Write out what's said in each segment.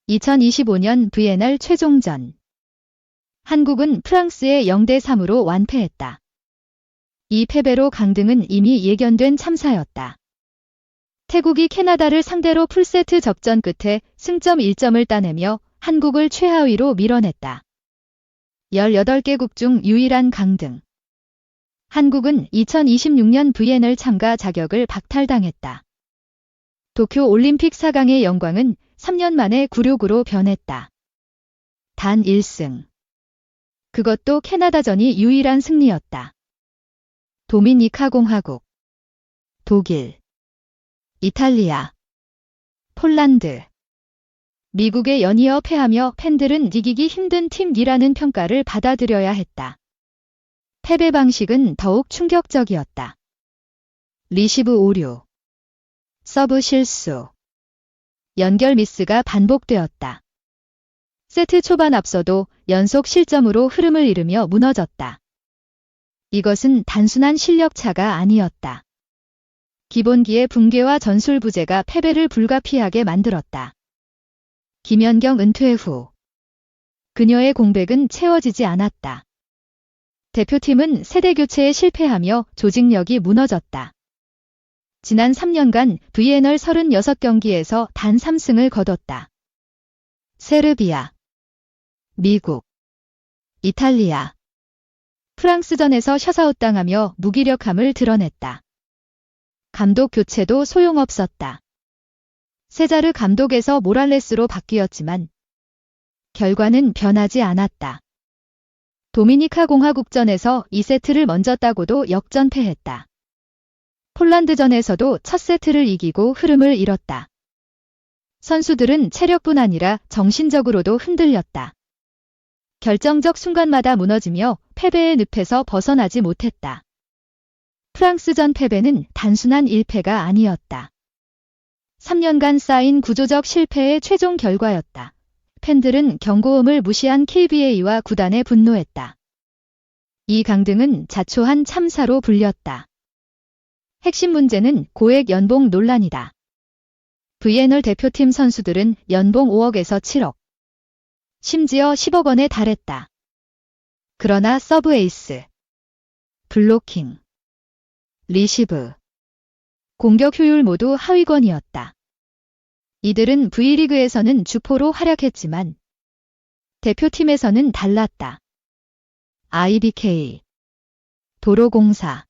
2025년 VNL 최종전. 한국은 프랑스에 0대3으로 완패했다. 이 패배로 강등은 이미 예견된 참사였다. 태국이 캐나다를 상대로 풀세트 접전 끝에 승점 1점을 따내며 한국을 최하위로 밀어냈다. 18개국 중 유일한 강등. 한국은 2026년 VNL 참가 자격을 박탈당했다. 도쿄 올림픽 4강의 영광은 3년 만에 굴욕으로 변했다. 단 1승. 그것도 캐나다전이 유일한 승리였다. 도미니카 공화국, 독일, 이탈리아, 폴란드, 미국에 연이어 패하며 팬들은 이기기 힘든 팀이라는 평가를 받아들여야 했다. 패배 방식은 더욱 충격적이었다. 리시브 오류, 서브 실수, 연결 미스가 반복되었다. 세트 초반 앞서도 연속 실점으로 흐름을 잃으며 무너졌다. 이것은 단순한 실력 차가 아니었다. 기본기의 붕괴와 전술 부재가 패배를 불가피하게 만들었다. 김연경 은퇴 후 그녀의 공백은 채워지지 않았다. 대표팀은 세대 교체에 실패하며 조직력이 무너졌다. 지난 3년간 VNL 36경기에서 단 3승을 거뒀다. 세르비아, 미국, 이탈리아, 프랑스전에서 셧아웃당하며 무기력함을 드러냈다. 감독 교체도 소용없었다. 세자르 감독에서 모랄레스로 바뀌었지만 결과는 변하지 않았다. 도미니카 공화국전에서 2세트를 먼저 따고도 역전패했다. 폴란드전에서도 첫 세트를 이기고 흐름을 잃었다. 선수들은 체력뿐 아니라 정신적으로도 흔들렸다. 결정적 순간마다 무너지며 패배의 늪에서 벗어나지 못했다. 프랑스전 패배는 단순한 1패가 아니었다. 3년간 쌓인 구조적 실패의 최종 결과였다. 팬들은 경고음을 무시한 KBA와 구단에 분노했다. 이 강등은 자초한 참사로 불렸다. 핵심 문제는 고액 연봉 논란이다. VNL 대표팀 선수들은 연봉 5억에서 7억, 심지어 10억 원에 달했다. 그러나 서브 에이스, 블로킹, 리시브, 공격 효율 모두 하위권이었다. 이들은 V리그에서는 주포로 활약했지만 대표팀에서는 달랐다. IBK, 도로공사,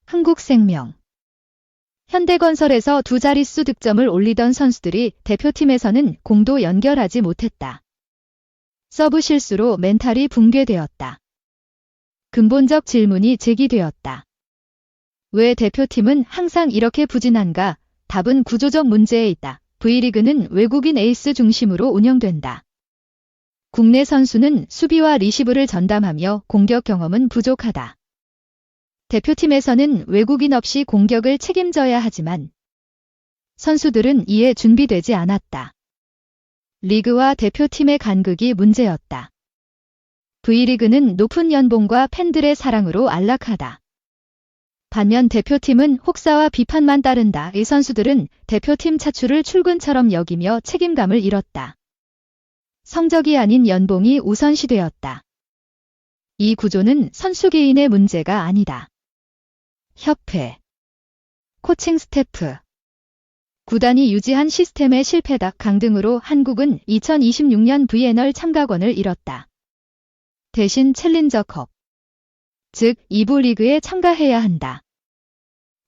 흥국생명, 현대건설에서 두 자릿수 득점을 올리던 선수들이 대표팀에서는 공도 연결하지 못했다. 서브 실수로 멘탈이 붕괴되었다. 근본적 질문이 제기되었다. 왜 대표팀은 항상 이렇게 부진한가? 답은 구조적 문제에 있다. V리그는 외국인 에이스 중심으로 운영된다. 국내 선수는 수비와 리시브를 전담하며 공격 경험은 부족하다. 대표팀에서는 외국인 없이 공격을 책임져야 하지만 선수들은 이에 준비되지 않았다. 리그와 대표팀의 간극이 문제였다. V리그는 높은 연봉과 팬들의 사랑으로 안락하다. 반면 대표팀은 혹사와 비판만 따른다. 이 선수들은 대표팀 차출을 출근처럼 여기며 책임감을 잃었다. 성적이 아닌 연봉이 우선시되었다. 이 구조는 선수 개인의 문제가 아니다. 협회, 코칭 스태프, 구단이 유지한 시스템의 실패다. 강등으로 한국은 2026년 VNL 참가권을 잃었다. 대신 챌린저컵, 즉 2부 리그에 참가해야 한다.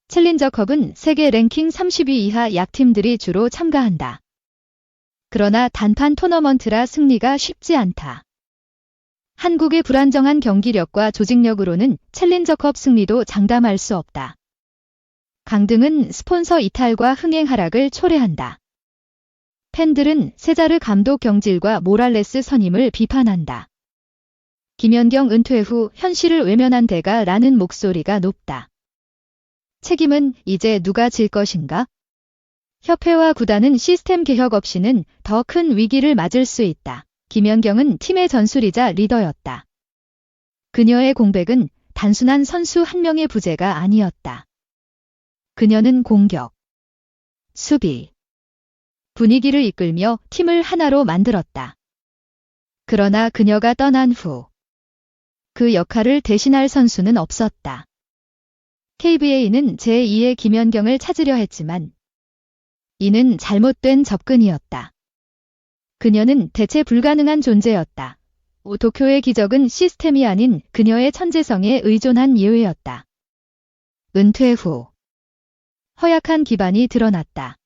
챌린저컵은 세계 랭킹 30위 이하 약팀들이 주로 참가한다. 그러나 단판 토너먼트라 승리가 쉽지 않다. 한국의 불안정한 경기력과 조직력으로는 챌린저컵 승리도 장담할 수 없다. 강등은 스폰서 이탈과 흥행 하락을 초래한다. 팬들은 세자르 감독 경질과 모랄레스 선임을 비판한다. 김연경 은퇴 후 현실을 외면한 대가라는 목소리가 높다. 책임은 이제 누가 질 것인가? 협회와 구단은 시스템 개혁 없이는 더 큰 위기를 맞을 수 있다. 김연경은 팀의 전술이자 리더였다. 그녀의 공백은 단순한 선수 한 명의 부재가 아니었다. 그녀는 공격, 수비, 분위기를 이끌며 팀을 하나로 만들었다. 그러나 그녀가 떠난 후 그 역할을 대신할 선수는 없었다. KBA는 제2의 김연경을 찾으려 했지만 이는 잘못된 접근이었다. 그녀는 대체 불가능한 존재였다. 도쿄의 기적은 시스템이 아닌 그녀의 천재성에 의존한 예외였다. 은퇴 후 허약한 기반이 드러났다.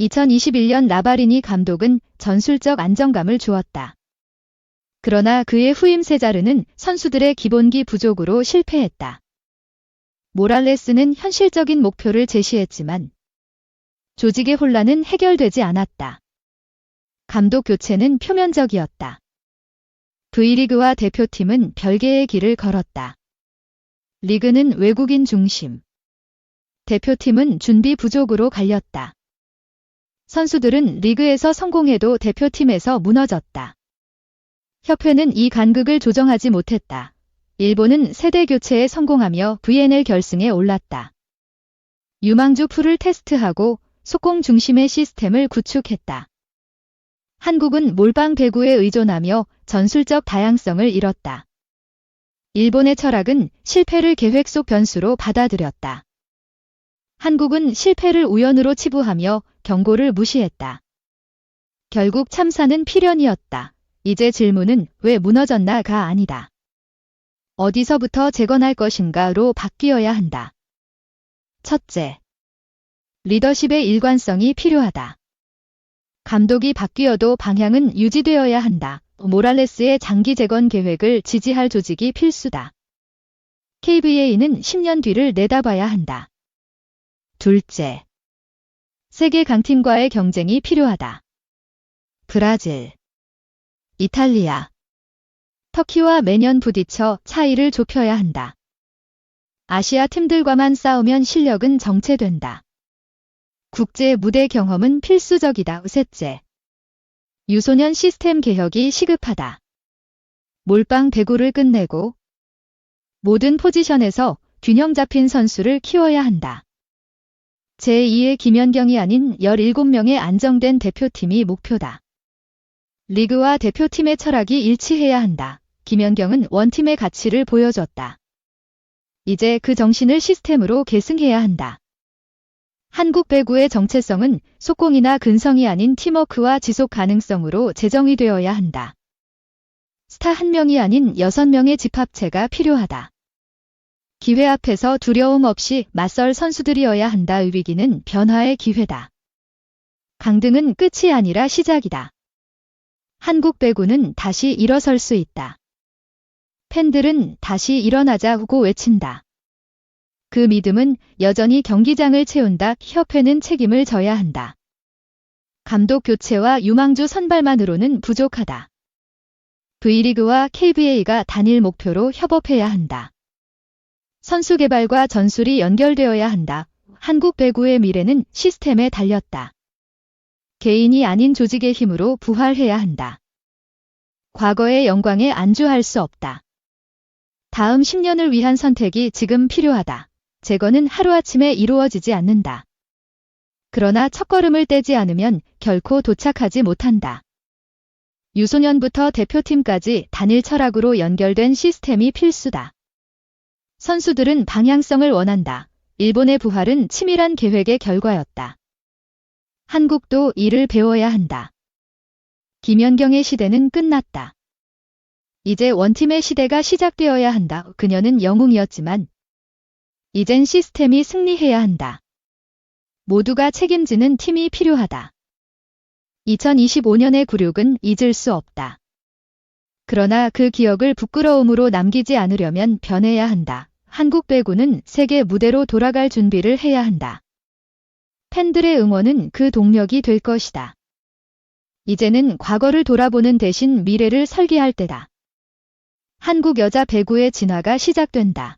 2021년 나바리니 감독은 전술적 안정감을 주었다. 그러나 그의 후임 세자르는 선수들의 기본기 부족으로 실패했다. 모랄레스는 현실적인 목표를 제시했지만 조직의 혼란은 해결되지 않았다. 감독 교체는 표면적이었다. V리그와 대표팀은 별개의 길을 걸었다. 리그는 외국인 중심. 대표팀은 준비 부족으로 갈렸다. 선수들은 리그에서 성공해도 대표팀에서 무너졌다. 협회는 이 간극을 조정하지 못했다. 일본은 세대 교체에 성공하며 VNL 결승에 올랐다. 유망주 풀을 테스트하고 속공 중심의 시스템을 구축했다. 한국은 몰빵 배구에 의존하며 전술적 다양성을 잃었다. 일본의 철학은 실패를 계획 속 변수로 받아들였다. 한국은 실패를 우연으로 치부하며 경고를 무시했다. 결국 참사는 필연이었다. 이제 질문은 왜 무너졌나가 아니다. 어디서부터 재건할 것인가로 바뀌어야 한다. 첫째, 리더십의 일관성이 필요하다. 감독이 바뀌어도 방향은 유지되어야 한다. 모랄레스의 장기 재건 계획을 지지할 조직이 필수다. KBA는 10년 뒤를 내다봐야 한다. 둘째, 세계 강팀과의 경쟁이 필요하다. 브라질, 이탈리아, 터키와 매년 부딪혀 차이를 좁혀야 한다. 아시아 팀들과만 싸우면 실력은 정체된다. 국제 무대 경험은 필수적이다. 셋째, 유소년 시스템 개혁이 시급하다. 몰빵 배구를 끝내고 모든 포지션에서 균형 잡힌 선수를 키워야 한다. 제2의 김연경이 아닌 17명의 안정된 대표팀이 목표다. 리그와 대표팀의 철학이 일치해야 한다. 김연경은 원팀의 가치를 보여줬다. 이제 그 정신을 시스템으로 계승해야 한다. 한국 배구의 정체성은 속공이나 근성이 아닌 팀워크와 지속 가능성으로 재정의되어야 한다. 스타 1명이 아닌 6명의 집합체가 필요하다. 기회 앞에서 두려움 없이 맞설 선수들이어야 한다. 위기는 변화의 기회다. 강등은 끝이 아니라 시작이다. 한국 배구는 다시 일어설 수 있다. 팬들은 다시 일어나자고 외친다. 그 믿음은 여전히 경기장을 채운다. 협회는 책임을 져야 한다. 감독 교체와 유망주 선발만으로는 부족하다. V리그와 KBA가 단일 목표로 협업해야 한다. 선수 개발과 전술이 연결되어야 한다. 한국 배구의 미래는 시스템에 달렸다. 개인이 아닌 조직의 힘으로 부활해야 한다. 과거의 영광에 안주할 수 없다. 다음 10년을 위한 선택이 지금 필요하다. 재건은 하루아침에 이루어지지 않는다. 그러나 첫걸음을 떼지 않으면 결코 도착하지 못한다. 유소년부터 대표팀까지 단일 철학으로 연결된 시스템이 필수다. 선수들은 방향성을 원한다. 일본의 부활은 치밀한 계획의 결과였다. 한국도 이를 배워야 한다. 김연경의 시대는 끝났다. 이제 원팀의 시대가 시작되어야 한다. 그녀는 영웅이었지만 이젠 시스템이 승리해야 한다. 모두가 책임지는 팀이 필요하다. 2025년의 굴욕은 잊을 수 없다. 그러나 그 기억을 부끄러움으로 남기지 않으려면 변해야 한다. 한국 배구는 세계 무대로 돌아갈 준비를 해야 한다. 팬들의 응원은 그 동력이 될 것이다. 이제는 과거를 돌아보는 대신 미래를 설계할 때다. 한국 여자 배구의 진화가 시작된다.